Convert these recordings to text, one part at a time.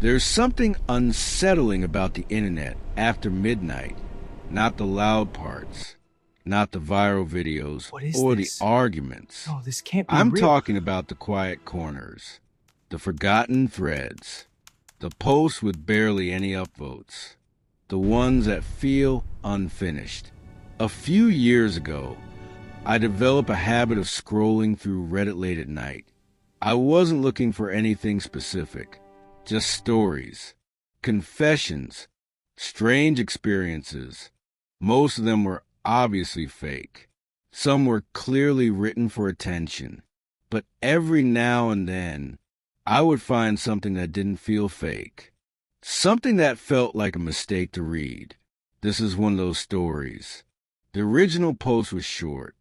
There's something unsettling about the internet after midnight. Not the loud parts, not the viral videos What is or this? the arguments. No, this can't be I'm real. talking about the quiet corners, the forgotten threads, the posts with barely any upvotes, the ones that feel unfinished. A few years ago, I developed a habit of scrolling through Reddit late at night. I wasn't looking for anything specific, just stories, confessions, strange experiences. Most of them were obviously fake. Some were clearly written for attention. But every now and then, I would find something that didn't feel fake. Something that felt like a mistake to read. This is one of those stories. The original post was short.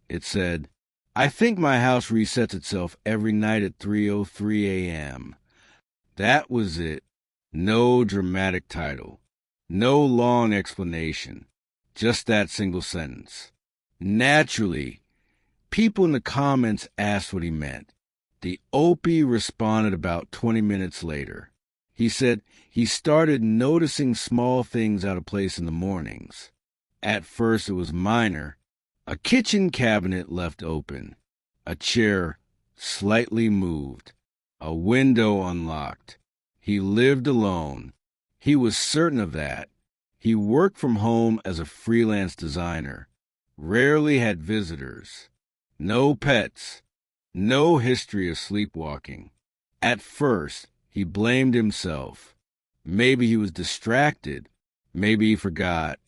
It said, "I think my house resets itself every night at 3:03 a.m." That was it. No dramatic title. No long explanation. Just that single sentence. Naturally, people in the comments asked what he meant. The Opie responded about 20 minutes later. He said he started noticing small things out of place in the mornings. At first it was minor. A kitchen cabinet left open. A chair slightly moved. A window unlocked. He lived alone. He was certain of that. He worked from home as a freelance designer. Rarely had visitors. No pets. No history of sleepwalking. At first, he blamed himself. Maybe he was distracted. Maybe he forgot.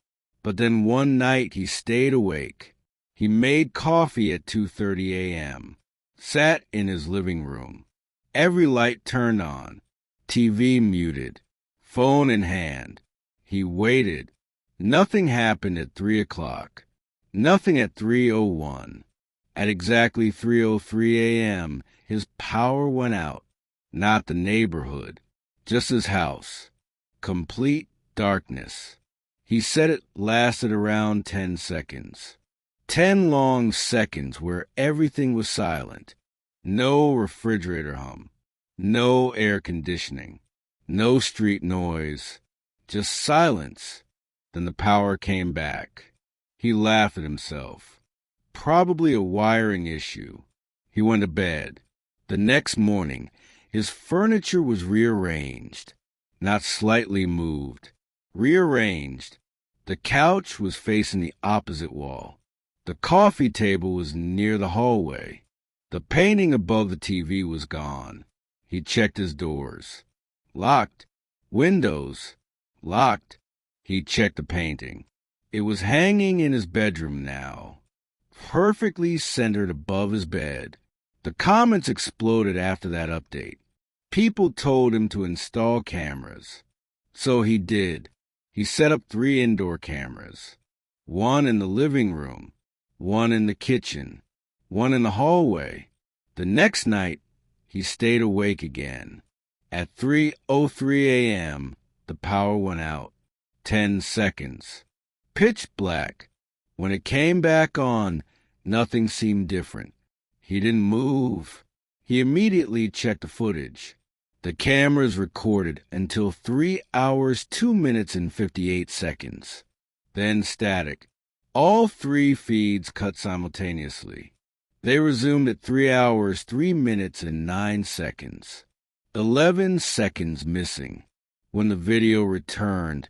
But then one night he stayed awake. He made coffee at 2:30 a.m. Sat in his living room. Every light turned on. TV muted. Phone in hand. He waited. Nothing happened at 3 o'clock. Nothing at 3:01. At exactly 3:03 a.m., his power went out. Not the neighborhood. Just his house. Complete darkness. He said it lasted around 10 seconds. 10 long seconds where everything was silent. No refrigerator hum. No air conditioning. No street noise. Just silence. Then the power came back. He laughed at himself. Probably a wiring issue. He went to bed. The next morning, his furniture was rearranged. Not slightly moved. Rearranged. The couch was facing the opposite wall. The coffee table was near the hallway. The painting above the TV was gone. He checked his doors. Locked. Windows. Locked. He checked the painting. It was hanging in his bedroom now, perfectly centered above his bed. The comments exploded after that update. People told him to install cameras. So he did. He set up 3 indoor cameras. One in the living room, one in the kitchen, one in the hallway. The next night, he stayed awake again. At 3:03 a.m., the power went out. 10 seconds. Pitch black. When it came back on, nothing seemed different. He didn't move. He immediately checked the footage. The cameras recorded until 3 hours, 2 minutes, and 58 seconds. Then static. All 3 feeds cut simultaneously. They resumed at 3 hours, 3 minutes, and 9 seconds. 11 seconds missing. When the video returned,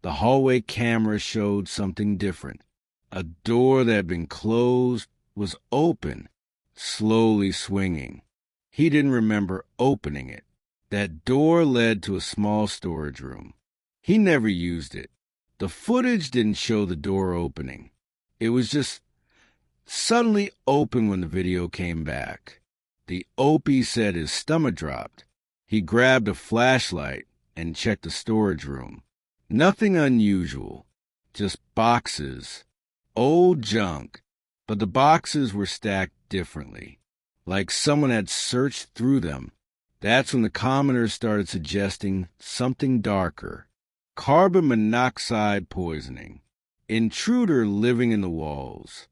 the hallway camera showed something different. A door that had been closed was open, slowly swinging. He didn't remember opening it. That door led to a small storage room. He never used it. The footage didn't show the door opening. It was just suddenly open when the video came back. The Opie said his stomach dropped. He grabbed a flashlight and checked the storage room. Nothing unusual, just boxes, old junk, but the boxes were stacked differently, like someone had searched through them. That's when the commenters started suggesting something darker. Carbon monoxide poisoning. Intruder living in the walls.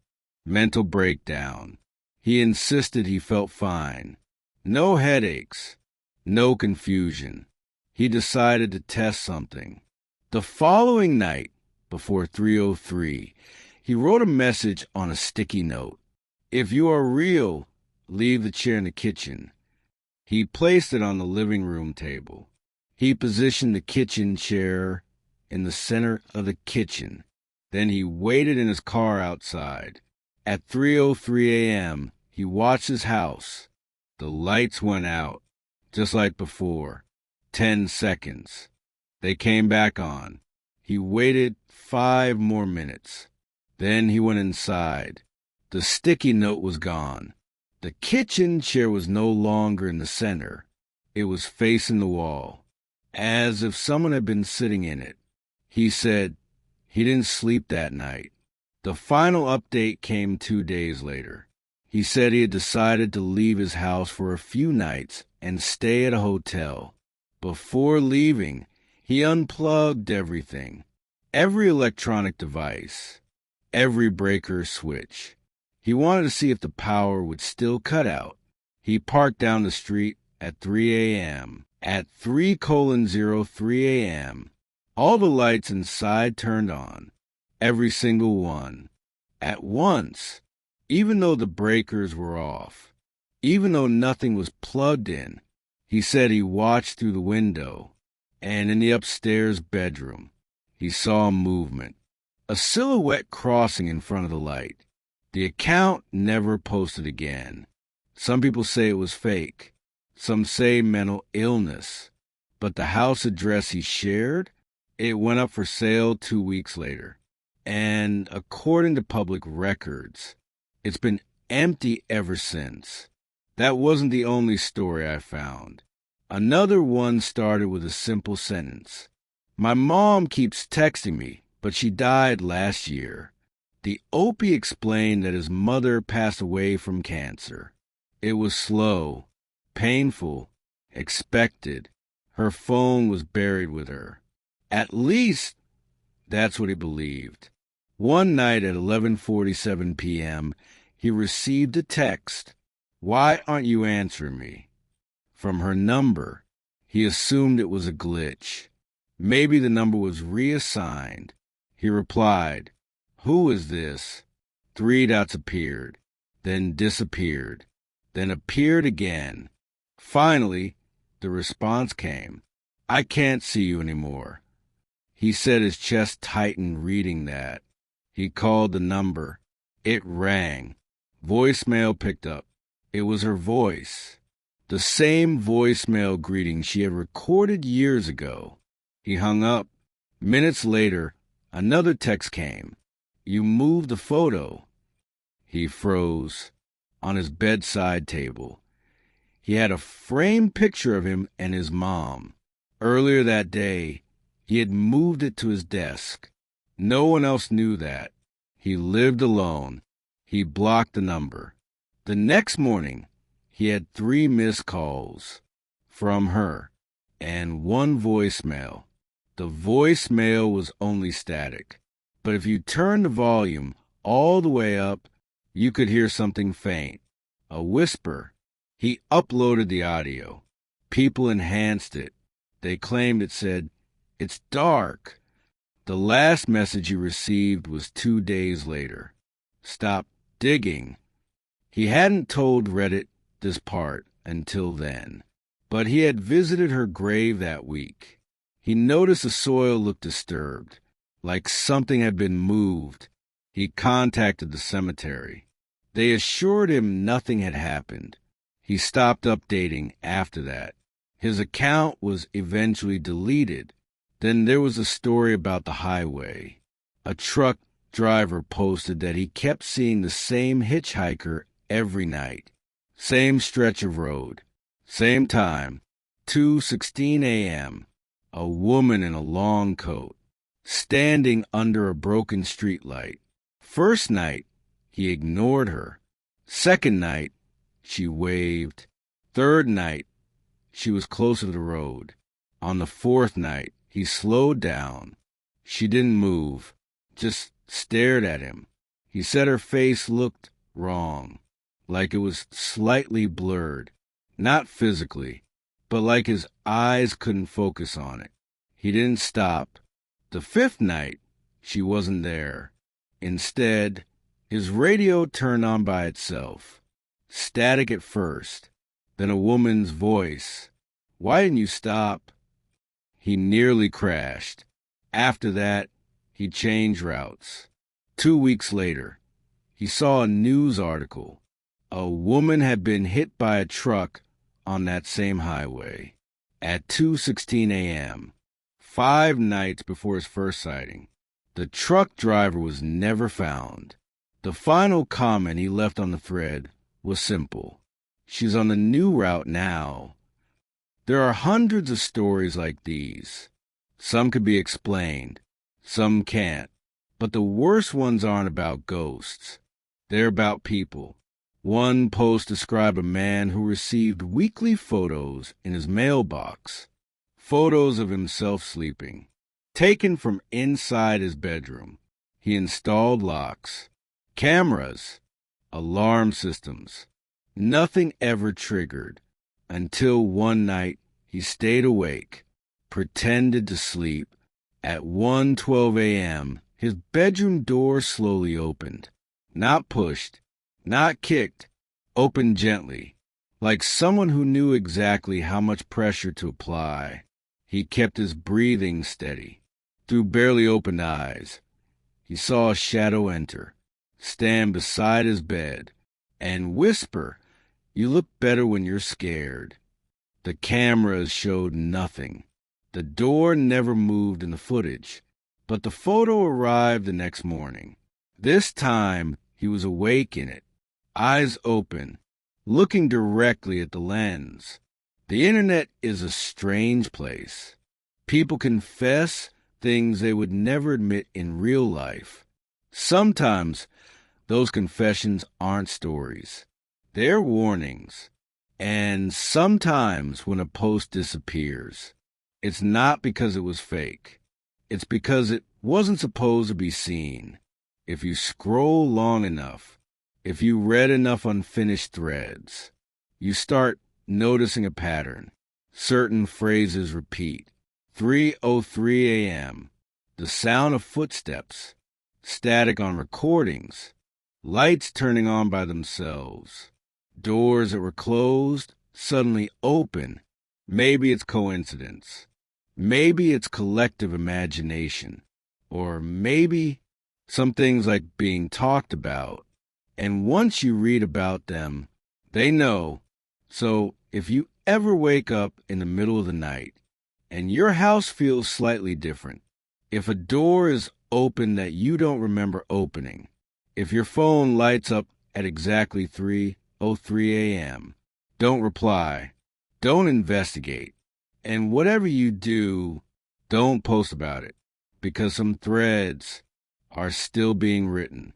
Mental breakdown. He insisted he felt fine. No headaches. No confusion. he decided to test something. The following night, before 3:03, he wrote a message on a sticky note. "If you are real, leave the chair in the kitchen." He placed it on the living room table. He positioned the kitchen chair in the center of the kitchen. Then he waited in his car outside. At 3:03 a.m., he watched his house. The lights went out, just like before. 10 seconds. They came back on. He waited 5 more minutes. Then he went inside. The sticky note was gone. The kitchen chair was no longer in the center. It was facing the wall, as if someone had been sitting in it. He said he didn't sleep that night. The final update came 2 days later. He said he had decided to leave his house for a few nights and stay at a hotel. Before leaving, he unplugged everything, every electronic device, every breaker switch. He wanted to see if the power would still cut out. He parked down the street at 3 a.m. At 3:03 a.m., all the lights inside turned on, every single one, at once, even though the breakers were off, even though nothing was plugged in. He said he watched through the window, and in the upstairs bedroom, he saw movement, a silhouette crossing in front of the light. The account never posted again. Some people say it was fake. Some say mental illness. But the house address he shared, it went up for sale 2 weeks later. And according to public records, it's been empty ever since. That wasn't the only story I found. Another one started with a simple sentence. "My mom keeps texting me, but she died last year." The Opie explained that his mother passed away from cancer. It was slow, painful, expected. Her phone was buried with her. At least, that's what he believed. One night at 11:47 p.m., he received a text. "Why aren't you answering me?" From her number. He assumed it was a glitch. Maybe the number was reassigned. He replied, "Who is this?" 3 dots appeared, then disappeared, then appeared again. Finally, the response came. "I can't see you anymore." He said his chest tightened reading that. He called the number. It rang. Voicemail picked up. It was her voice. The same voicemail greeting she had recorded years ago. He hung up. Minutes later, another text came. "You moved the photo." He froze. On his bedside table, he had a framed picture of him and his mom. Earlier that day, he had moved it to his desk. No one else knew that. He lived alone. He blocked the number. The next morning, he had 3 missed calls from her and 1 voicemail. The voicemail was only static, but if you turned the volume all the way up, you could hear something faint, a whisper. He uploaded the audio. People enhanced it. They claimed it said, "It's dark." The last message he received was 2 days later. "Stop digging." He hadn't told Reddit this part until then, but he had visited her grave that week. He noticed the soil looked disturbed, like something had been moved. He contacted the cemetery. They assured him nothing had happened. He stopped updating after that. His account was eventually deleted. Then there was a story about the highway. A truck driver posted that he kept seeing the same hitchhiker every night. Same stretch of road. Same time. 2:16 a.m. A woman in a long coat, standing under a broken streetlight. First night, he ignored her. Second night, she waved. Third night, she was closer to the road. On the fourth night, he slowed down. She didn't move, just stared at him. He said her face looked wrong, like it was slightly blurred. Not physically, but like his eyes couldn't focus on it. He didn't stop. The fifth night, she wasn't there. Instead, his radio turned on by itself. Static at first, then a woman's voice. "Why didn't you stop?" He nearly crashed. After that, he changed routes. 2 weeks later, he saw a news article. A woman had been hit by a truck on that same highway at 2:16 a.m., 5 nights before his first sighting. The truck driver was never found. The final comment he left on the thread was simple. "She's on the new route now." There are hundreds of stories like these. Some could be explained, some can't. But the worst ones aren't about ghosts. They're about people. One post described a man who received weekly photos in his mailbox. Photos of himself sleeping, taken from inside his bedroom. He installed locks, cameras, alarm systems. Nothing ever triggered until one night he stayed awake, pretended to sleep. At 1:12 a.m., his bedroom door slowly opened. Not pushed, not kicked, opened gently, like someone who knew exactly how much pressure to apply. He kept his breathing steady. Through barely opened eyes, he saw a shadow enter, stand beside his bed, and whisper, "You look better when you're scared." The cameras showed nothing. The door never moved in the footage, but the photo arrived the next morning. This time, he was awake in it, eyes open, looking directly at the lens. The internet is a strange place. People confess things they would never admit in real life. Sometimes those confessions aren't stories. They're warnings. And sometimes when a post disappears, it's not because it was fake. It's because it wasn't supposed to be seen. If you scroll long enough, if you read enough unfinished threads, you start noticing a pattern. Certain phrases repeat. 3:03 a.m., the sound of footsteps, static on recordings, lights turning on by themselves, doors that were closed suddenly open. Maybe it's coincidence. Maybe it's collective imagination. Or maybe some things like being talked about. And once you read about them, they know. So if you ever wake up in the middle of the night and your house feels slightly different, if a door is open that you don't remember opening, if your phone lights up at exactly 3:03 a.m., don't reply. Don't investigate. And whatever you do, don't post about it, because some threads are still being written.